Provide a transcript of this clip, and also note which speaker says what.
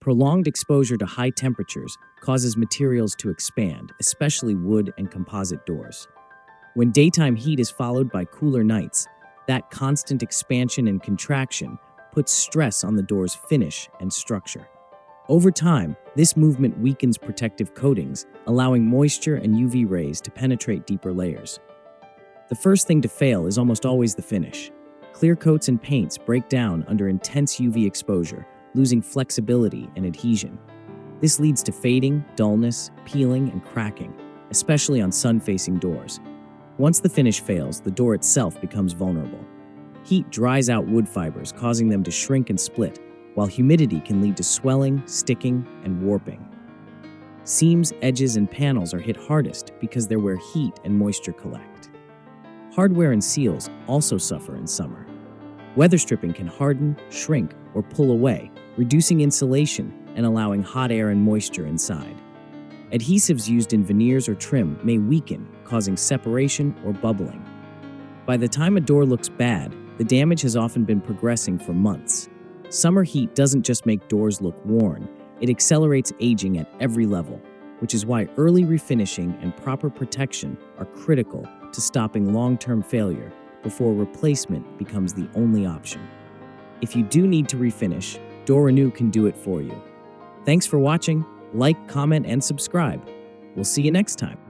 Speaker 1: Prolonged exposure to high temperatures causes materials to expand, especially wood and composite doors. When daytime heat is followed by cooler nights, that constant expansion and contraction puts stress on the door's finish and structure. Over time, this movement weakens protective coatings, allowing moisture and UV rays to penetrate deeper layers. The first thing to fail is almost always the finish. Clear coats and paints break down under intense UV exposure, losing flexibility and adhesion. This leads to fading, dullness, peeling, and cracking, especially on sun-facing doors. Once the finish fails, the door itself becomes vulnerable. Heat dries out wood fibers, causing them to shrink and split, while humidity can lead to swelling, sticking, and warping. Seams, edges, and panels are hit hardest because they're where heat and moisture collect. Hardware and seals also suffer in summer. Weather stripping can harden, shrink, or pull away, reducing insulation and allowing hot air and moisture inside. Adhesives used in veneers or trim may weaken, causing separation or bubbling. By the time a door looks bad, the damage has often been progressing for months. Summer heat doesn't just make doors look worn, it accelerates aging at every level, which is why early refinishing and proper protection are critical to stopping long-term failure before replacement becomes the only option. If you do need to refinish, Door Renew can do it for you. Thanks for watching. Like, comment, and subscribe. We'll see you next time.